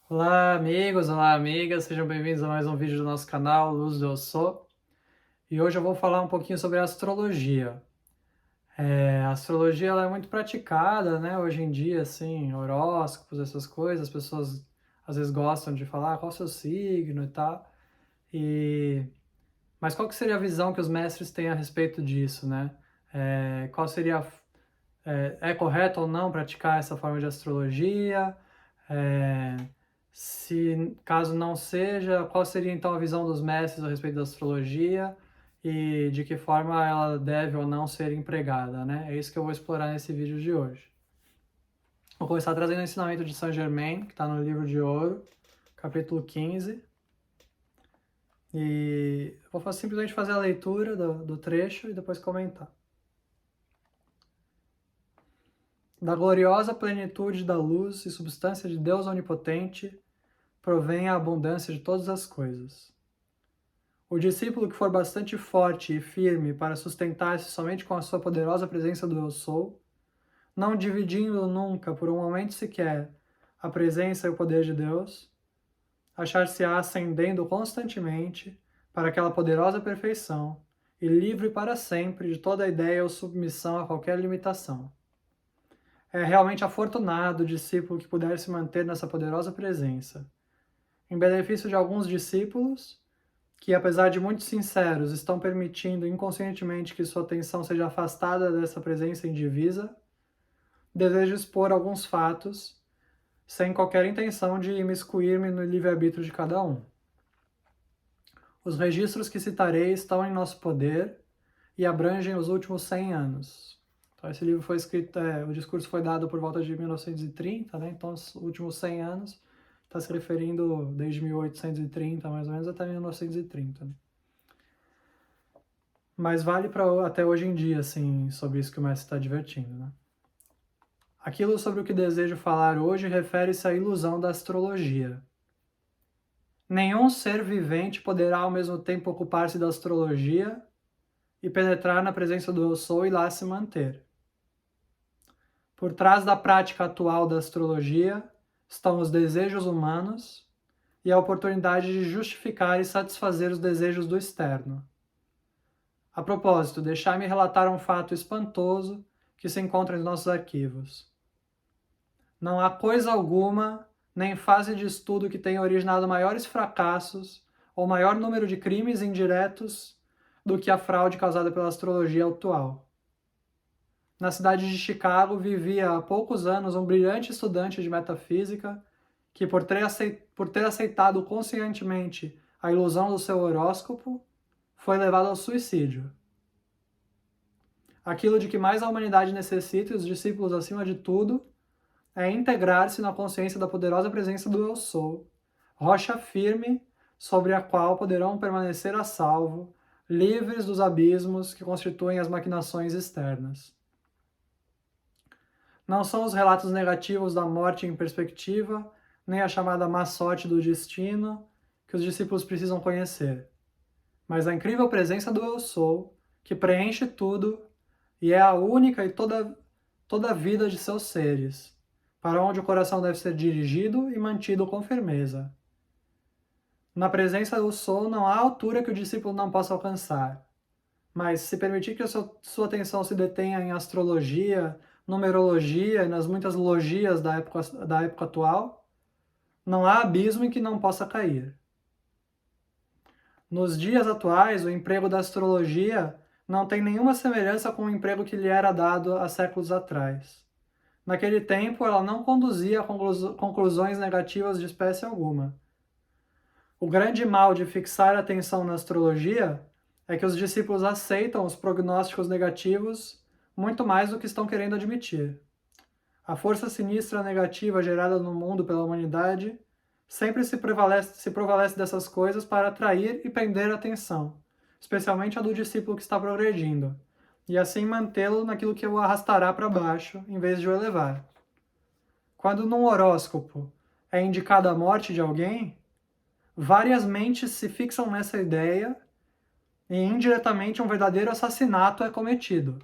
Olá, amigos, olá, amigas, sejam bem-vindos a mais um vídeo do nosso canal Luz do Eu Sou. E hoje eu vou falar um pouquinho sobre a astrologia. A astrologia ela é muito praticada, né, hoje em dia, assim, horóscopos, essas coisas, as pessoas às vezes gostam de falar qual é o seu signo e tal. E... Mas qual que seria a visão que os mestres têm a respeito disso, né? Qual seria... É correto ou não praticar essa forma de astrologia? É, Se caso não seja, qual seria então a visão dos mestres a respeito da astrologia e de que forma ela deve ou não ser empregada, né? É isso que eu vou explorar nesse vídeo de hoje. Vou começar trazendo o ensinamento de Saint Germain, que está no livro de Ouro, capítulo 15. E vou simplesmente fazer a leitura do trecho e depois comentar. Da gloriosa plenitude da luz e substância de Deus onipotente provém a abundância de todas as coisas. O discípulo que for bastante forte e firme para sustentar-se somente com a sua poderosa presença do Eu Sou, não dividindo nunca por um momento sequer a presença e o poder de Deus, achar-se-á ascendendo constantemente para aquela poderosa perfeição e livre para sempre de toda ideia ou submissão a qualquer limitação. É realmente afortunado o discípulo que puder se manter nessa poderosa presença. Em benefício de alguns discípulos, que apesar de muito sinceros, estão permitindo inconscientemente que sua atenção seja afastada dessa presença indivisa, desejo expor alguns fatos, sem qualquer intenção de imiscuir-me no livre-arbítrio de cada um. Os registros que citarei estão em nosso poder e abrangem os últimos 100 anos. Então, esse livro foi escrito, o discurso foi dado por volta de 1930, né? Então, os últimos 100 anos está se referindo desde 1830, mais ou menos, até 1930. Né? Mas vale para até hoje em dia, assim, sobre isso que o mestre está advertindo, né? Aquilo sobre o que desejo falar hoje refere-se à ilusão da astrologia. Nenhum ser vivente poderá ao mesmo tempo ocupar-se da astrologia e penetrar na presença do Eu Sou e lá se manter. Por trás da prática atual da astrologia estão os desejos humanos e a oportunidade de justificar e satisfazer os desejos do externo. A propósito, deixai-me relatar um fato espantoso que se encontra em nossos arquivos. Não há coisa alguma, nem fase de estudo que tenha originado maiores fracassos ou maior número de crimes indiretos do que a fraude causada pela astrologia atual. Na cidade de Chicago vivia há poucos anos um brilhante estudante de metafísica que, por ter aceitado conscientemente a ilusão do seu horóscopo, foi levado ao suicídio. Aquilo de que mais a humanidade necessita, e os discípulos acima de tudo, é integrar-se na consciência da poderosa presença do Eu Sou, rocha firme sobre a qual poderão permanecer a salvo, livres dos abismos que constituem as maquinações externas. Não são os relatos negativos da morte em perspectiva, nem a chamada má sorte do destino que os discípulos precisam conhecer, mas a incrível presença do Eu Sou, que preenche tudo e é a única e toda a vida de seus seres, para onde o coração deve ser dirigido e mantido com firmeza. Na presença do Sou não há altura que o discípulo não possa alcançar, mas se permitir que sua atenção se detenha em astrologia, numerologia e nas muitas logias da época atual, não há abismo em que não possa cair. Nos dias atuais, o emprego da astrologia não tem nenhuma semelhança com o emprego que lhe era dado há séculos atrás. Naquele tempo, ela não conduzia a conclusões negativas de espécie alguma. O grande mal de fixar a atenção na astrologia é que os discípulos aceitam os prognósticos negativos muito mais do que estão querendo admitir. A força sinistra negativa gerada no mundo pela humanidade sempre se prevalece dessas coisas para atrair e prender a atenção, especialmente a do discípulo que está progredindo, e assim mantê-lo naquilo que o arrastará para baixo, em vez de o elevar. Quando num horóscopo é indicada a morte de alguém, várias mentes se fixam nessa ideia e indiretamente um verdadeiro assassinato é cometido.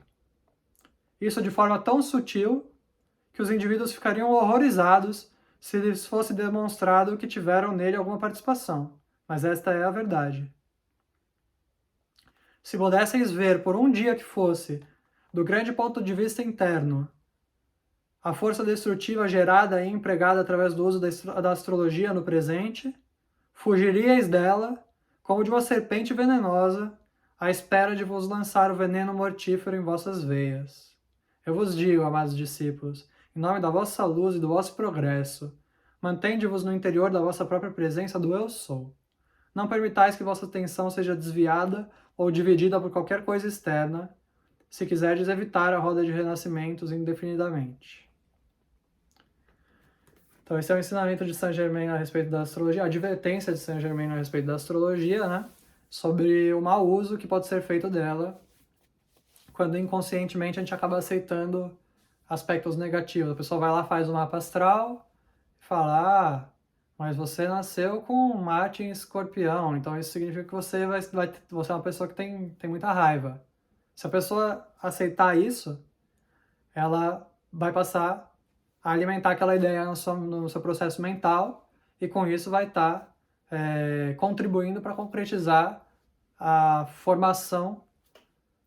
Isso de forma tão sutil que os indivíduos ficariam horrorizados se lhes fosse demonstrado que tiveram nele alguma participação, mas esta é a verdade. Se pudesseis ver por um dia que fosse, do grande ponto de vista interno, a força destrutiva gerada e empregada através do uso da astrologia no presente, fugiríeis dela como de uma serpente venenosa, à espera de vos lançar o veneno mortífero em vossas veias. Eu vos digo, amados discípulos, em nome da vossa luz e do vosso progresso, mantende-vos no interior da vossa própria presença do Eu Sou. Não permitais que vossa atenção seja desviada ou dividida por qualquer coisa externa, se quiserdes evitar a roda de renascimentos indefinidamente. Então esse é o ensinamento de Saint Germain a respeito da astrologia, a advertência de Saint Germain a respeito da astrologia, né? Sobre o mau uso que pode ser feito dela, quando inconscientemente a gente acaba aceitando aspectos negativos. A pessoa vai lá, faz o mapa astral, e fala, mas você nasceu com Marte em Escorpião, então isso significa que você você é uma pessoa que tem muita raiva. Se a pessoa aceitar isso, ela vai passar a alimentar aquela ideia no seu processo mental e com isso vai estar contribuindo para concretizar a formação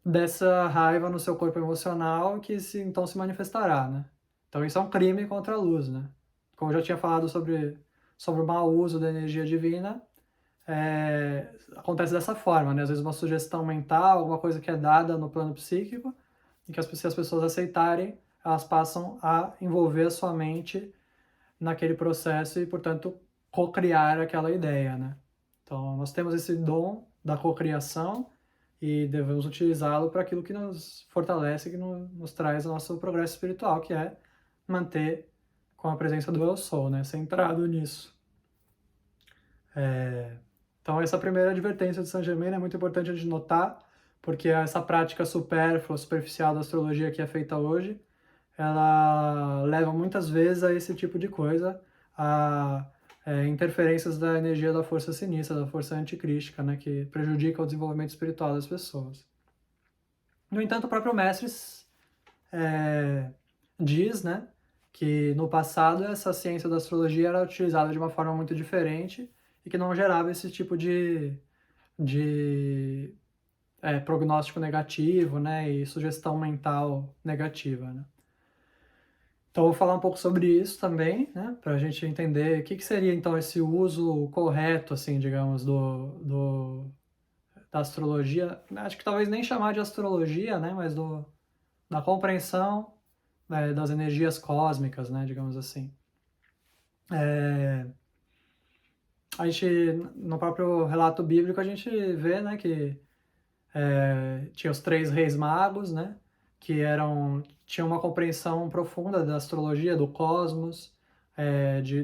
dessa raiva no seu corpo emocional que então se manifestará, né? Então isso é um crime contra a luz, né? Como eu já tinha falado sobre o mau uso da energia divina, acontece dessa forma, né? Às vezes uma sugestão mental, alguma coisa que é dada no plano psíquico, e que se as pessoas aceitarem, elas passam a envolver a sua mente naquele processo e, portanto, cocriar aquela ideia, né? Então, nós temos esse dom da cocriação e devemos utilizá-lo para aquilo que nos fortalece, que nos traz o nosso progresso espiritual, que é manter com a presença do Eu Sou, né? Centrado nisso. Então, essa primeira advertência de Saint Germain é muito importante a gente notar, porque essa prática supérflua, superficial da astrologia que é feita hoje, ela leva muitas vezes a esse tipo de coisa, a interferências da energia da força sinistra, da força anticrística, né, que prejudica o desenvolvimento espiritual das pessoas. No entanto, o próprio mestre diz, né, que no passado essa ciência da astrologia era utilizada de uma forma muito diferente e que não gerava esse tipo de prognóstico negativo, né, e sugestão mental negativa, né. Então, eu vou falar um pouco sobre isso também, né, para a gente entender o que seria, então, esse uso correto, assim, digamos, da astrologia. Acho que talvez nem chamar de astrologia, né, mas da compreensão, né, das energias cósmicas, né, digamos assim. A gente, no próprio relato bíblico, a gente vê, né, que tinha os 3 reis magos, né, que tinham uma compreensão profunda da astrologia, do cosmos,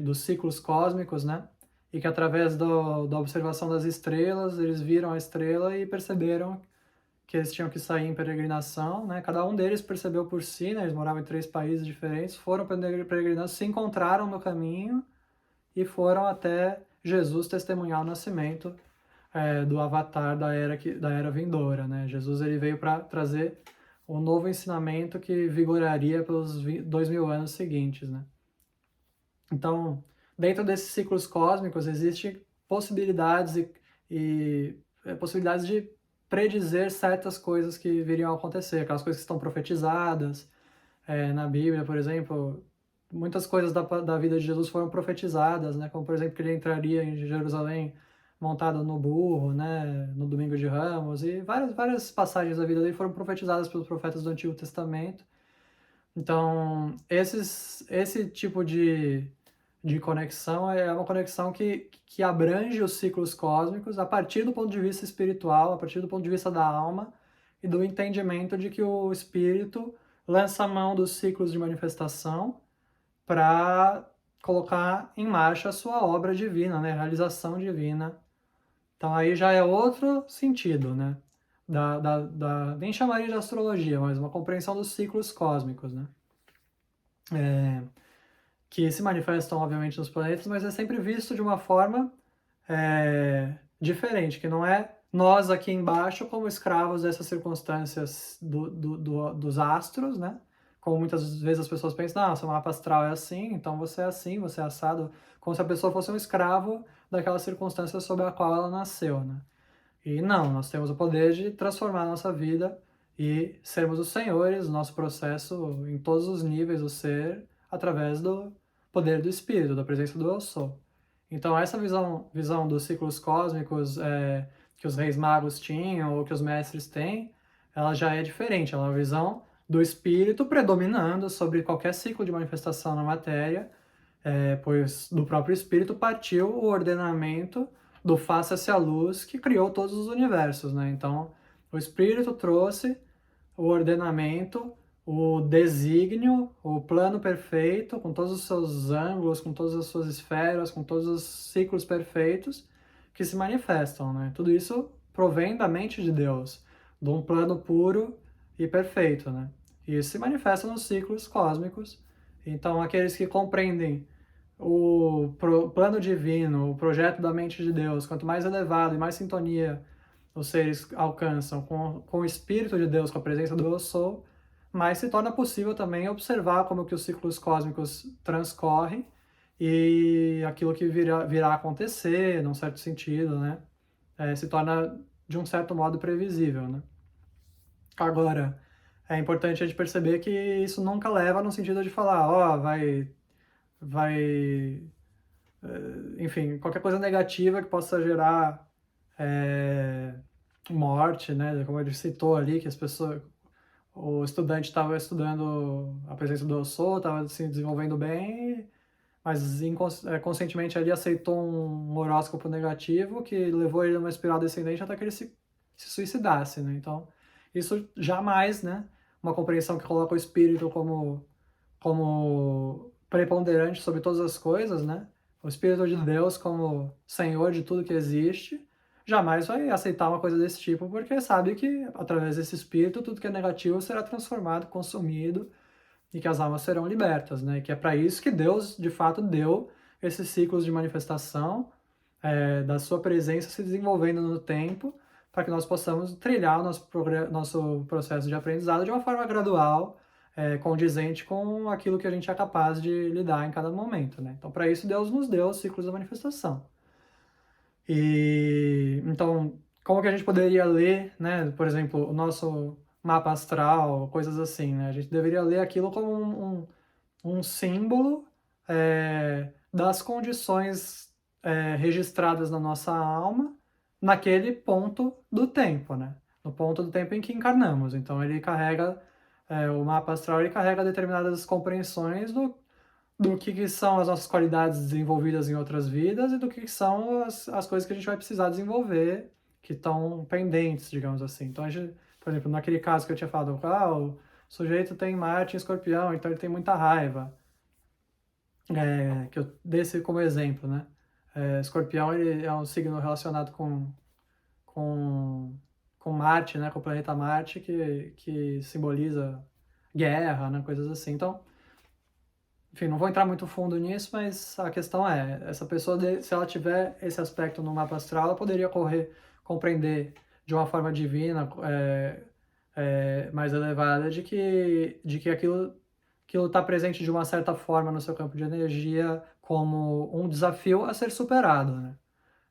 dos ciclos cósmicos, né, e que através da observação das estrelas, eles viram a estrela e perceberam que eles tinham que sair em peregrinação, né, cada um deles percebeu por si, né, eles moravam em 3 países diferentes, foram peregrinando, se encontraram no caminho e foram até Jesus testemunhar o nascimento do avatar da era vindoura, né? Jesus ele veio para trazer um novo ensinamento que vigoraria pelos 2000 anos seguintes, né? Então, dentro desses ciclos cósmicos existem possibilidades possibilidades de predizer certas coisas que viriam a acontecer, aquelas coisas que estão profetizadas na Bíblia, por exemplo. Muitas coisas da vida de Jesus foram profetizadas, né? Como, por exemplo, que ele entraria em Jerusalém montado no burro, né? No Domingo de Ramos, e várias passagens da vida dele foram profetizadas pelos profetas do Antigo Testamento. Então, esse tipo de conexão é uma conexão que abrange os ciclos cósmicos a partir do ponto de vista espiritual, a partir do ponto de vista da alma e do entendimento de que o espírito lança a mão dos ciclos de manifestação para colocar em marcha a sua obra divina, né? A realização divina. Então aí já é outro sentido, né? Nem chamaria de astrologia, mas uma compreensão dos ciclos cósmicos, né? Que se manifestam, obviamente, nos planetas, mas é sempre visto de uma forma diferente, que não é nós aqui embaixo como escravos dessas circunstâncias dos astros, né? como muitas vezes as pessoas pensam, não, seu mapa astral é assim, você é assado, como se a pessoa fosse um escravo daquela circunstância sob a qual ela nasceu, né? E não, nós temos o poder de transformar a nossa vida e sermos os senhores do nosso processo em todos os níveis do ser, através do poder do espírito, da presença do eu sou. Então essa visão dos ciclos cósmicos que os reis magos tinham, ou que os mestres têm, ela já é diferente, ela é uma visão do espírito predominando sobre qualquer ciclo de manifestação na matéria, pois do próprio espírito partiu o ordenamento do faça-se a luz que criou todos os universos, né? Então, o espírito trouxe o ordenamento, o desígnio, o plano perfeito, com todos os seus ângulos, com todas as suas esferas, com todos os ciclos perfeitos que se manifestam, né? Tudo isso provém da mente de Deus, de um plano puro e perfeito, né? E isso se manifesta nos ciclos cósmicos. Então, aqueles que compreendem o plano divino, o projeto da mente de Deus, quanto mais elevado e mais sintonia os seres alcançam com o Espírito de Deus, com a presença do Eu Sou, mais se torna possível também observar como que os ciclos cósmicos transcorrem e aquilo que virá a acontecer, num certo sentido, né? Se torna, de um certo modo, previsível, né? Agora, é importante a gente perceber que isso nunca leva no sentido de falar, ó, vai, enfim, qualquer coisa negativa que possa gerar morte, né? Como ele citou ali, que as pessoas, o estudante estava estudando a presença do eu sou, estava se desenvolvendo bem, mas conscientemente ali aceitou um horóscopo negativo que levou ele a uma espiral descendente até que ele se suicidasse, né? Então, isso jamais, né? Uma compreensão que coloca o espírito como preponderante sobre todas as coisas, né? O Espírito de Deus como Senhor de tudo que existe, jamais vai aceitar uma coisa desse tipo, porque sabe que através desse Espírito tudo que é negativo será transformado, consumido e que as almas serão libertas, né? E que é para isso que Deus, de fato, deu esses ciclos de manifestação da sua presença se desenvolvendo no tempo, para que nós possamos trilhar o nosso processo de aprendizado de uma forma gradual, condizente com aquilo que a gente é capaz de lidar em cada momento, né? Então, para isso, Deus nos deu os ciclos da manifestação. E, então, como que a gente poderia ler, né, por exemplo, o nosso mapa astral, coisas assim, né? A gente deveria ler aquilo como um símbolo das condições registradas na nossa alma naquele ponto do tempo, né? No ponto do tempo em que encarnamos. Então ele carrega, o mapa astral ele carrega determinadas compreensões do que são as nossas qualidades desenvolvidas em outras vidas e do que são as coisas que a gente vai precisar desenvolver, que estão pendentes, digamos assim. Então, a gente, por exemplo, naquele caso que eu tinha falado, o sujeito tem Marte em Escorpião, então ele tem muita raiva. Que eu desse como exemplo, né? Escorpião ele é um signo relacionado com, com Marte, né? Com o planeta Marte, que simboliza guerra, né? Coisas assim. Então, enfim, não vou entrar muito fundo nisso, mas a questão é, essa pessoa, se ela tiver esse aspecto no mapa astral, ela poderia compreender de uma forma divina, mais elevada, de que aquilo está presente de uma certa forma no seu campo de energia como um desafio a ser superado, né?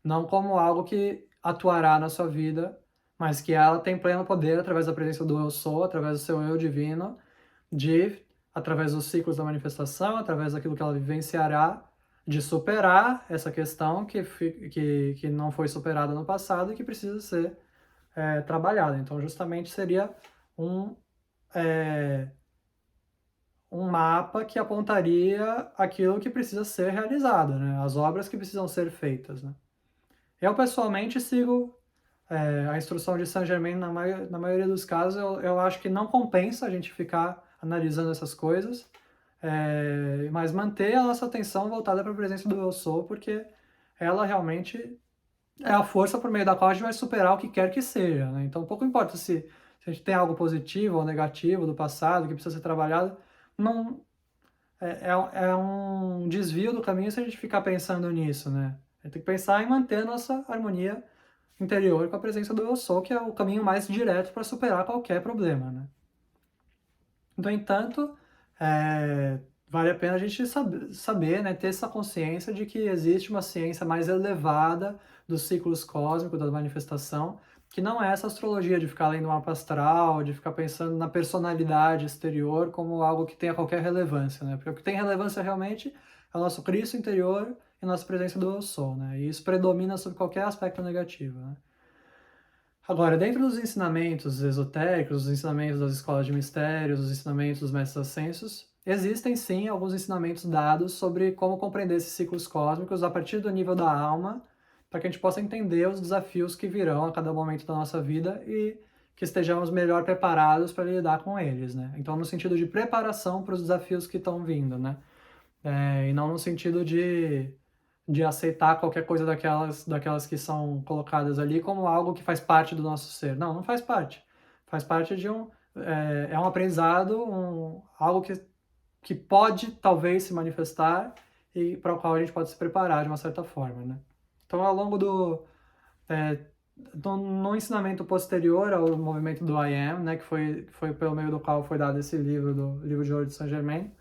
Não como algo que atuará na sua vida, mas que ela tem pleno poder através da presença do Eu Sou, através do seu Eu Divino, através dos ciclos da manifestação, através daquilo que ela vivenciará, de superar essa questão que não foi superada no passado e que precisa ser trabalhada. Então, justamente seria um mapa que apontaria aquilo que precisa ser realizado, né? As obras que precisam ser feitas, né? Eu, pessoalmente, sigo a instrução de Saint-Germain na maioria dos casos. Eu acho que não compensa a gente ficar analisando essas coisas, mas manter a nossa atenção voltada para a presença do Eu Sou, porque ela realmente é a força por meio da qual a gente vai superar o que quer que seja, né? Então, pouco importa se a gente tem algo positivo ou negativo do passado que precisa ser trabalhado, não, é um desvio do caminho se a gente ficar pensando nisso, né? A gente tem que pensar em manter a nossa harmonia interior com a presença do Eu Sou, que é o caminho mais direto para superar qualquer problema, né? No entanto, vale a pena a gente saber, né, ter essa consciência de que existe uma ciência mais elevada dos ciclos cósmicos, da manifestação, que não é essa astrologia de ficar lendo o mapa astral, de ficar pensando na personalidade exterior como algo que tenha qualquer relevância, né? Porque o que tem relevância realmente é o nosso Cristo interior e a nossa presença do Eu Sou, né? E isso predomina sobre qualquer aspecto negativo, né? Agora, dentro dos ensinamentos esotéricos, os ensinamentos das escolas de mistérios, os ensinamentos dos mestres ascensos, existem sim alguns ensinamentos dados sobre como compreender esses ciclos cósmicos a partir do nível da alma, para que a gente possa entender os desafios que virão a cada momento da nossa vida e que estejamos melhor preparados para lidar com eles, né? Então, no sentido de preparação para os desafios que estão vindo, né? E não no sentido de aceitar qualquer coisa daquelas que são colocadas ali como algo que faz parte do nosso ser. Não, não faz parte. Faz parte de um aprendizado, algo que pode talvez se manifestar e para o qual a gente pode se preparar de uma certa forma, né? Então, ao longo é, no ensinamento posterior ao movimento do I Am, né, que foi pelo meio do qual foi dado esse livro, do livro de ouro de Saint Germain,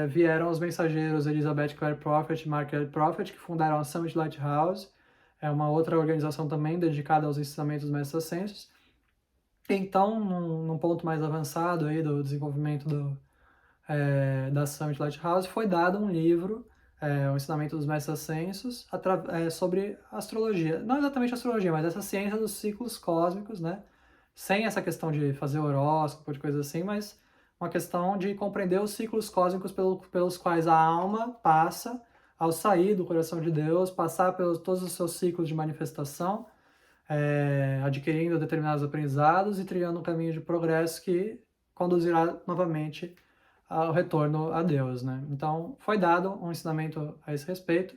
vieram os mensageiros Elizabeth Clare Prophet e Mark Clare Prophet, que fundaram a Summit Lighthouse, é uma outra organização também dedicada aos ensinamentos dos mestres ascensos. Então, num ponto mais avançado aí do desenvolvimento da Summit Lighthouse, foi dado um livro, o Ensinamento dos Mestres Ascensos, sobre astrologia. Não exatamente astrologia, mas essa ciência dos ciclos cósmicos, né? Sem essa questão de fazer horóscopo, de coisas assim, mas uma questão de compreender os ciclos cósmicos pelos quais a alma passa ao sair do coração de Deus, passar pelos todos os seus ciclos de manifestação, adquirindo determinados aprendizados e trilhando um caminho de progresso que conduzirá novamente ao retorno a Deus, né? Então, foi dado um ensinamento a esse respeito.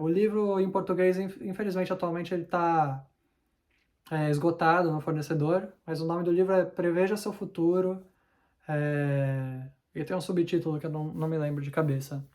O livro em português, infelizmente, atualmente ele está esgotado no fornecedor, mas o nome do livro é Preveja Seu Futuro, e tem um subtítulo que eu não me lembro de cabeça.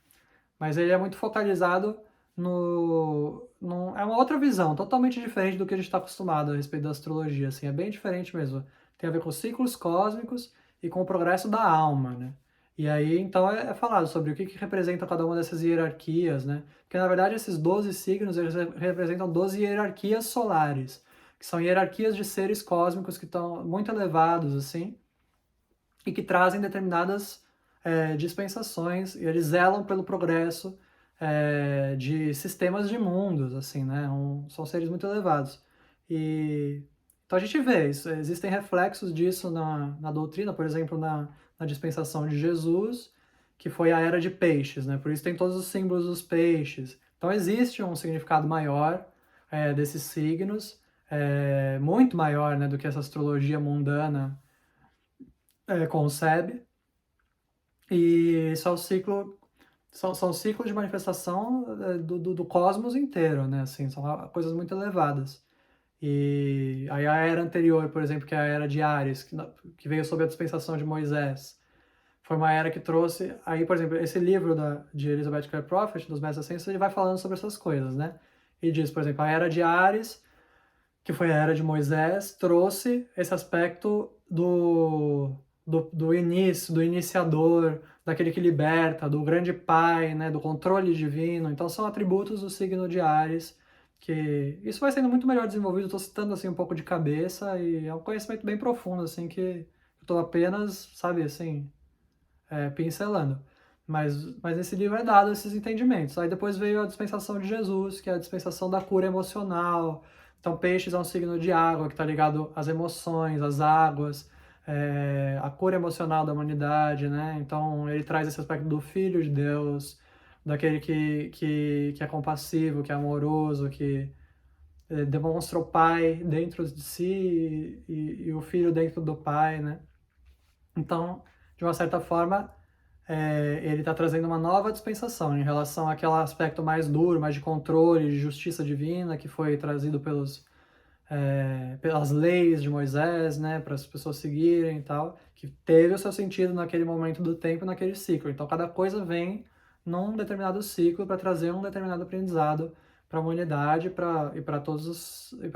Mas ele é muito focalizado é uma outra visão, totalmente diferente do que a gente está acostumado a respeito da astrologia, assim, é bem diferente mesmo. Tem a ver com ciclos cósmicos e com o progresso da alma, né? E aí, então, é falado sobre o que representa cada uma dessas hierarquias, né? Porque, na verdade, esses 12 signos, eles representam 12 hierarquias solares, que são hierarquias de seres cósmicos que estão muito elevados, assim, e que trazem determinadas dispensações, e eles zelam pelo progresso de sistemas de mundos, assim, né? São seres muito elevados. Então a gente vê isso, existem reflexos disso na doutrina, por exemplo, na dispensação de Jesus, que foi a era de peixes, né? Por isso tem todos os símbolos dos peixes. Então existe um significado maior desses signos, muito maior, né, do que essa astrologia mundana concebe. E isso é o ciclo, são ciclos de manifestação do cosmos inteiro, né? Assim, são coisas muito elevadas. E aí a era anterior, por exemplo, que é a era de Ares, que veio sob a dispensação de Moisés, foi uma era que trouxe... Aí, por exemplo, esse livro de Elizabeth Clare Prophet, dos Mestres Ascensos, ele vai falando sobre essas coisas, né? E diz, por exemplo, a era de Ares, que foi a era de Moisés, trouxe esse aspecto do início, do iniciador, daquele que liberta, do grande pai, né, do controle divino. Então são atributos do signo de Áries, que isso vai sendo muito melhor desenvolvido. Estou citando assim um pouco de cabeça e é um conhecimento bem profundo assim que eu estou apenas, sabe, assim, pincelando. Mas nesse livro é dado esses entendimentos. Aí depois veio a dispensação de Jesus, que é a dispensação da cura emocional. Então, peixes é um signo de água, que está ligado às emoções, às águas, a cura emocional da humanidade, né? Então, ele traz esse aspecto do Filho de Deus, daquele que é compassivo, que é amoroso, que demonstra o Pai dentro de si e o Filho dentro do Pai, né? Então, de uma certa forma, ele está trazendo uma nova dispensação em relação àquele aspecto mais duro, mais de controle, de justiça divina, que foi trazido pelas leis de Moisés, né, para as pessoas seguirem e tal, que teve o seu sentido naquele momento do tempo, naquele ciclo. Então, cada coisa vem num determinado ciclo para trazer um determinado aprendizado para a humanidade e para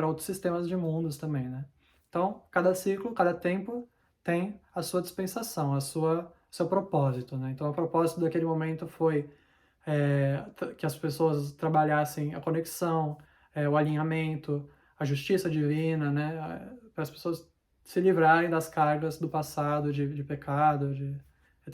outros sistemas de mundos também, né? Então, cada ciclo, cada tempo tem a sua dispensação, seu propósito, né? Então, o propósito daquele momento foi que as pessoas trabalhassem a conexão, o alinhamento, a justiça divina, né? Para as pessoas se livrarem das cargas do passado, de pecado,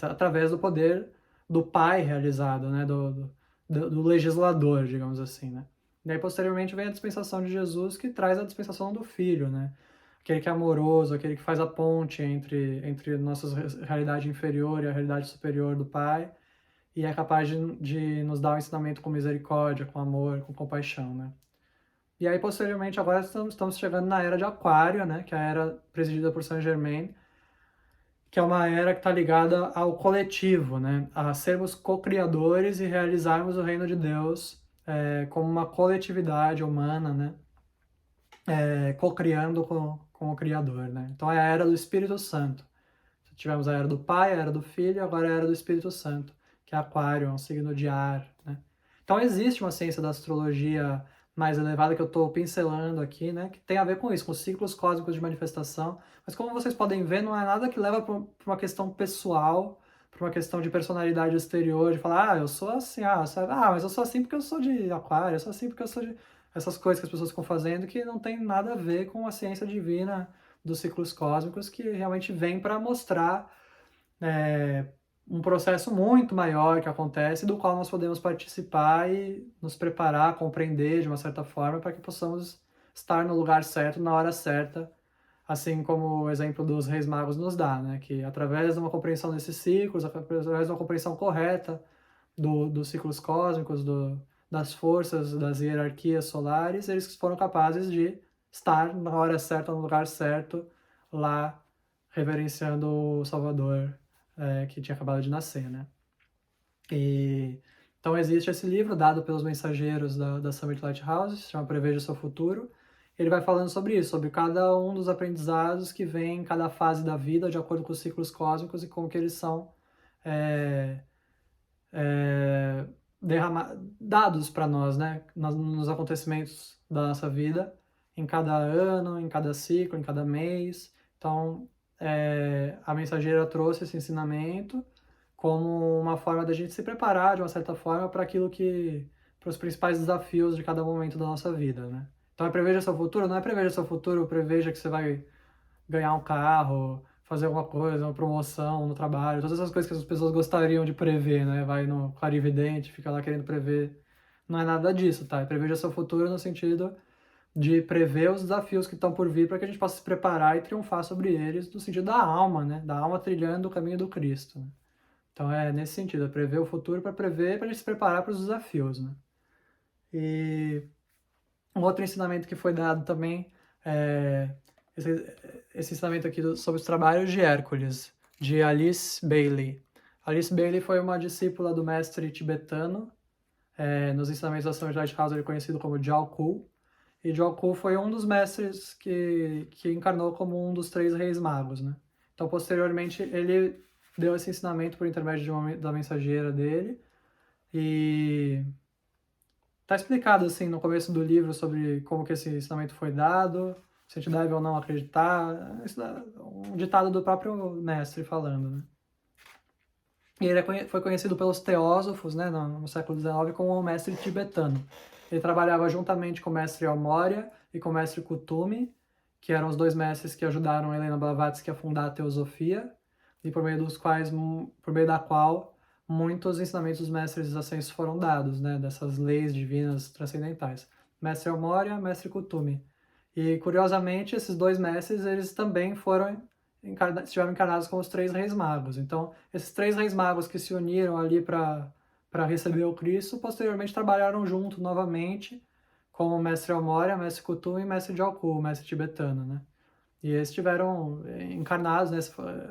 através do poder do Pai realizado, né? Do legislador, digamos assim, né? E aí, posteriormente, vem a dispensação de Jesus, que traz a dispensação do Filho, né? Aquele que é amoroso, aquele que faz a ponte entre nossa realidade inferior e a realidade superior do Pai, e é capaz de nos dar um ensinamento com misericórdia, com amor, com compaixão, né? E aí, posteriormente, agora estamos chegando na era de Aquário, né? Que é a era presidida por Saint Germain, que é uma era que está ligada ao coletivo, né? A sermos co-criadores e realizarmos o reino de Deus como uma coletividade humana, né? Co-criando com o Criador, né? Então é a era do Espírito Santo. Tivemos a era do Pai, a era do Filho, agora é a era do Espírito Santo, que é Aquário, é um signo de ar, né? Então existe uma ciência da astrologia mais elevada que eu estou pincelando aqui, né? Que tem a ver com isso, com ciclos cósmicos de manifestação. Mas como vocês podem ver, não é nada que leva para uma questão pessoal, para uma questão de personalidade exterior, de falar, eu sou assim, mas eu sou assim porque eu sou de Aquário, eu sou assim porque eu sou de... Essas coisas que as pessoas ficam fazendo que não tem nada a ver com a ciência divina dos ciclos cósmicos, que realmente vem para mostrar um processo muito maior que acontece, do qual nós podemos participar e nos preparar, compreender de uma certa forma, para que possamos estar no lugar certo, na hora certa, assim como o exemplo dos Reis Magos nos dá, né? Que através de uma compreensão desses ciclos, através de uma compreensão correta dos ciclos cósmicos, das forças, das hierarquias solares, eles foram capazes de estar na hora certa, no lugar certo, lá reverenciando o Salvador que tinha acabado de nascer, né? Então existe esse livro dado pelos mensageiros da Summit Lighthouse, se chama Preveja Seu Futuro. Ele vai falando sobre isso, sobre cada um dos aprendizados que vem em cada fase da vida, de acordo com os ciclos cósmicos e como que eles são dados para nós, né? Nos acontecimentos da nossa vida, em cada ano, em cada ciclo, em cada mês. Então, a mensageira trouxe esse ensinamento como uma forma da gente se preparar, de uma certa forma, para os principais desafios de cada momento da nossa vida, né? Então, preveja seu futuro, não é preveja seu futuro, preveja que você vai ganhar um carro, fazer alguma coisa, uma promoção no trabalho, todas essas coisas que as pessoas gostariam de prever, né? Vai no clarividente, fica lá querendo prever. Não é nada disso, tá? Preveja seu futuro no sentido de prever os desafios que estão por vir para que a gente possa se preparar e triunfar sobre eles, no sentido da alma, né? Da alma trilhando o caminho do Cristo, né? Então é nesse sentido, é prever o futuro para prever, para a gente se preparar para os desafios, né? E um outro ensinamento que foi dado também é esse ensinamento aqui sobre os trabalhos de Hércules, de Alice Bailey. Alice Bailey foi uma discípula do mestre tibetano, nos ensinamentos da Summit Lighthouse ele é conhecido como Jiao Ku, e Jiao Ku foi um dos mestres que encarnou como um dos 3 reis magos, né? Então, posteriormente, ele deu esse ensinamento por intermédio da mensageira dele, e tá explicado, assim, no começo do livro sobre como que esse ensinamento foi dado, se a gente deve ou não acreditar, isso é um ditado do próprio mestre falando, né? E ele foi conhecido pelos teósofos, né, no século XIX, como o mestre tibetano. Ele trabalhava juntamente com o mestre Almoria e com o mestre Kutumi, que eram os 2 mestres que ajudaram Helena Blavatsky a fundar a teosofia, e por meio da qual muitos ensinamentos dos mestres ascensos foram dados, né, dessas leis divinas transcendentais. Mestre Almoria, mestre Kutumi. E, curiosamente, esses 2 mestres, eles também estiveram encarnados como os 3 reis magos. Então, esses 3 reis magos que se uniram ali para receber o Cristo, posteriormente trabalharam junto novamente, como o mestre Almoria, mestre Kutumi e mestre Jiao o mestre tibetano, né? E eles estiveram encarnados, né?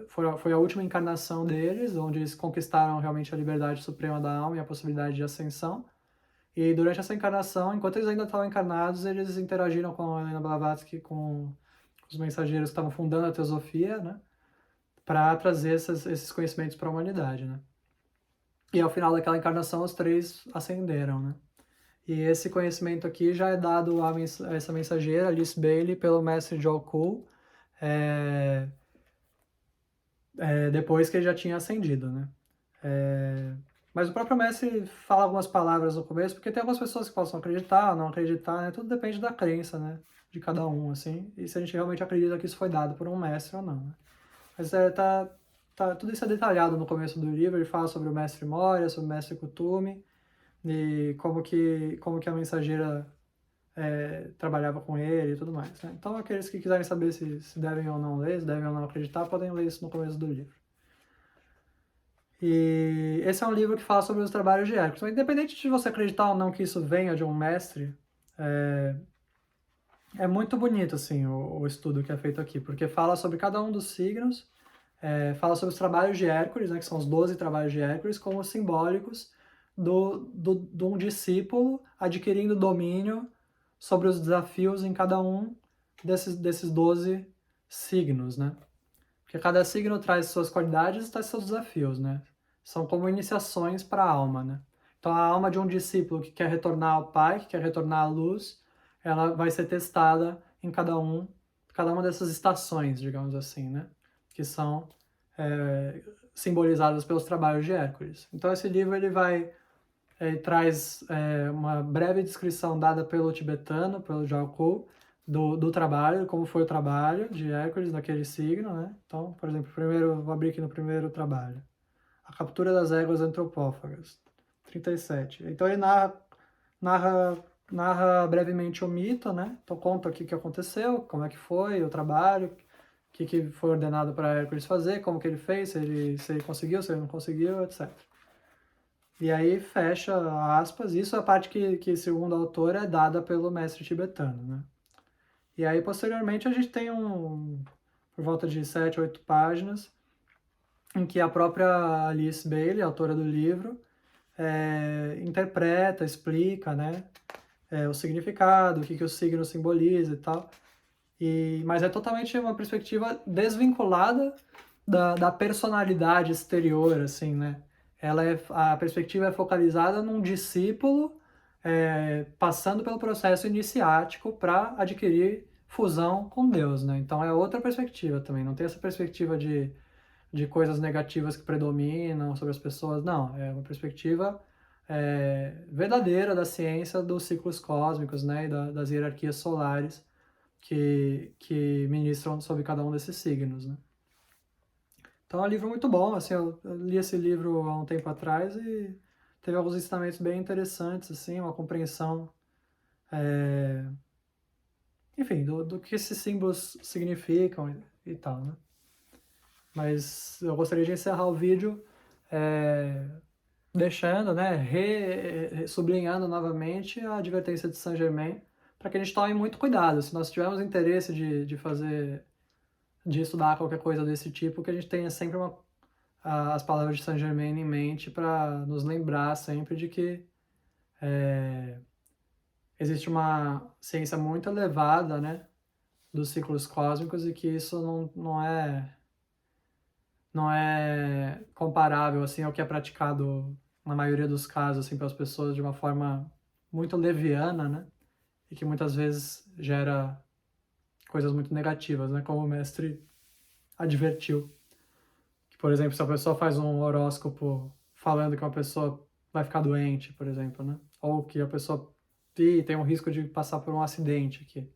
Foi a última encarnação deles, onde eles conquistaram realmente a liberdade suprema da alma e a possibilidade de ascensão. E durante essa encarnação, enquanto eles ainda estavam encarnados, eles interagiram com a Helena Blavatsky, com os mensageiros que estavam fundando a teosofia, né? Para trazer esses conhecimentos para a humanidade, né? E ao final daquela encarnação, os 3 ascenderam, né? E esse conhecimento aqui já é dado a essa mensageira, Alice Bailey, pelo mestre Jiao Ku, depois que ele já tinha ascendido, né? Mas o próprio mestre fala algumas palavras no começo, porque tem algumas pessoas que possam acreditar, não acreditar, né? Tudo depende da crença, né? De cada um, assim, e se a gente realmente acredita que isso foi dado por um mestre ou não, né? Mas tudo isso é detalhado no começo do livro. Ele fala sobre o mestre Moria, sobre o mestre Kuthumi, e como que a mensageira trabalhava com ele e tudo mais, né? Então, aqueles que quiserem saber se devem ou não ler, se devem ou não acreditar, podem ler isso no começo do livro. E esse é um livro que fala sobre os trabalhos de Hércules. Então, independente de você acreditar ou não que isso venha de um mestre, é muito bonito assim o estudo que é feito aqui, porque fala sobre cada um dos signos, fala sobre os trabalhos de Hércules, né, que são os 12 trabalhos de Hércules, como simbólicos de um discípulo adquirindo domínio sobre os desafios em cada um desses 12 signos, né? Porque cada signo traz suas qualidades e traz seus desafios, né? São como iniciações para a alma, né? Então, a alma de um discípulo que quer retornar ao Pai, que quer retornar à luz, ela vai ser testada em cada uma dessas estações, digamos assim, né? Que são simbolizadas pelos trabalhos de Hércules. Então, esse livro traz uma breve descrição dada pelo tibetano, pelo Jalku, do trabalho, como foi o trabalho de Hércules naquele signo, né? Então, por exemplo, vou abrir aqui no primeiro trabalho. A captura das éguas antropófagas, 37. Então ele narra, narra brevemente o mito, né? Então conta o que aconteceu, como é que foi o trabalho, o que foi ordenado para Hércules fazer, como que ele fez, se ele conseguiu, se ele não conseguiu, etc. E aí fecha aspas, isso é a parte que segundo o autor, é dada pelo mestre tibetano, né? E aí, posteriormente, a gente tem por volta de 7, 8 páginas, em que a própria Alice Bailey, autora do livro, interpreta, explica, né, o significado, o que o signo simboliza e tal. Mas é totalmente uma perspectiva desvinculada da personalidade exterior, assim, né? A perspectiva é focalizada num discípulo passando pelo processo iniciático para adquirir fusão com Deus, né? Então é outra perspectiva também, não tem essa perspectiva de coisas negativas que predominam sobre as pessoas, não, é uma perspectiva verdadeira da ciência dos ciclos cósmicos, né, e das hierarquias solares que ministram sobre cada um desses signos, né. Então é um livro muito bom, assim, eu li esse livro há um tempo atrás e teve alguns ensinamentos bem interessantes, assim, uma compreensão, enfim, do que esses símbolos significam e tal, né. Mas eu gostaria de encerrar o vídeo deixando, né, sublinhando novamente a advertência de Saint-Germain para que a gente tome muito cuidado. Se nós tivermos interesse de estudar qualquer coisa desse tipo, que a gente tenha sempre as palavras de Saint-Germain em mente para nos lembrar sempre de que existe uma ciência muito elevada, né, dos ciclos cósmicos e que isso não é comparável assim ao que é praticado na maioria dos casos assim pelas pessoas de uma forma muito leviana, né? E que muitas vezes gera coisas muito negativas, né? Como o mestre advertiu. Que, por exemplo, se a pessoa faz um horóscopo falando que uma pessoa vai ficar doente, por exemplo, né? Ou que a pessoa tem um risco de passar por um acidente aqui.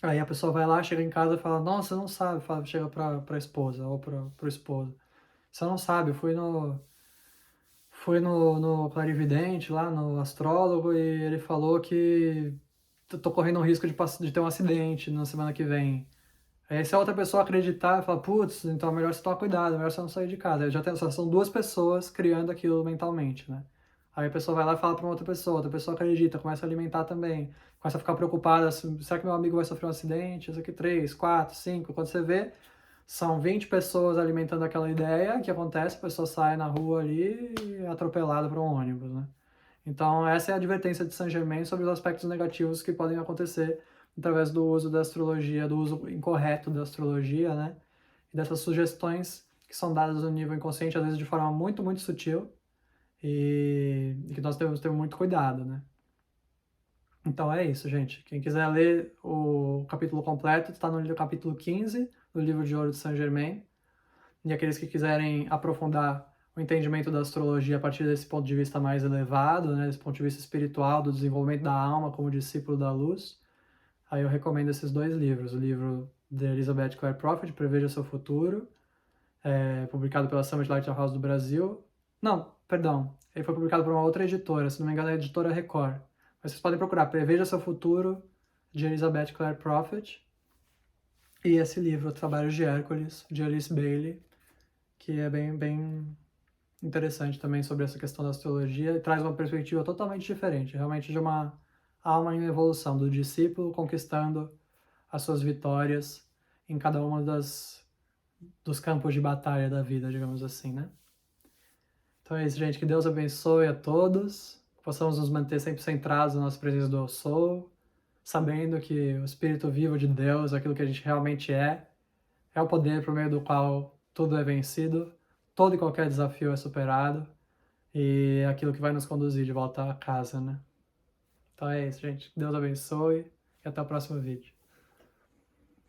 Aí a pessoa vai lá, chega em casa e fala, nossa, você não sabe, chega pra esposa ou pro esposo. Você não sabe, eu fui no clarividente lá, no astrólogo, e ele falou que tô correndo um risco de ter um acidente na semana que vem. Aí se a outra pessoa acreditar, fala, putz, então é melhor você tomar cuidado, é melhor você não sair de casa. Aí só são duas pessoas criando aquilo mentalmente, né? Aí a pessoa vai lá e fala para outra pessoa acredita, começa a alimentar também, começa a ficar preocupada, será que meu amigo vai sofrer um acidente? Isso aqui, 3, 4, 5, quando você vê, são 20 pessoas alimentando aquela ideia, que acontece, a pessoa sai na rua ali e é atropelada por um ônibus, né? Então essa é a advertência de Saint-Germain sobre os aspectos negativos que podem acontecer através do uso da astrologia, do uso incorreto da astrologia, né? E dessas sugestões que são dadas no nível inconsciente, às vezes de forma muito, muito sutil, e que nós devemos ter muito cuidado, né? Então é isso, gente. Quem quiser ler o capítulo completo, está no capítulo 15, do Livro de Ouro de Saint-Germain. E aqueles que quiserem aprofundar o entendimento da astrologia a partir desse ponto de vista mais elevado, né, desse ponto de vista espiritual, do desenvolvimento da alma como discípulo da luz, aí eu recomendo esses dois livros. O livro de Elizabeth Clare Prophet, Preveja Seu Futuro, publicado pela Summit Lighthouse do Brasil. Não, perdão, ele foi publicado por uma outra editora, se não me engano é a editora Record. Mas vocês podem procurar Preveja Seu Futuro, de Elizabeth Clare Prophet, e esse livro, Trabalhos de Hércules, de Alice Bailey, que é bem interessante também sobre essa questão da astrologia e traz uma perspectiva totalmente diferente, realmente de uma alma em evolução, do discípulo conquistando as suas vitórias em cada uma dos campos de batalha da vida, digamos assim, né? Então é isso, gente. Que Deus abençoe a todos, que possamos nos manter sempre centrados na nossa presença do Eu Sou, sabendo que o Espírito vivo de Deus, aquilo que a gente realmente é o poder por meio do qual tudo é vencido, todo e qualquer desafio é superado, e é aquilo que vai nos conduzir de volta a casa, né? Então é isso, gente. Deus abençoe e até o próximo vídeo.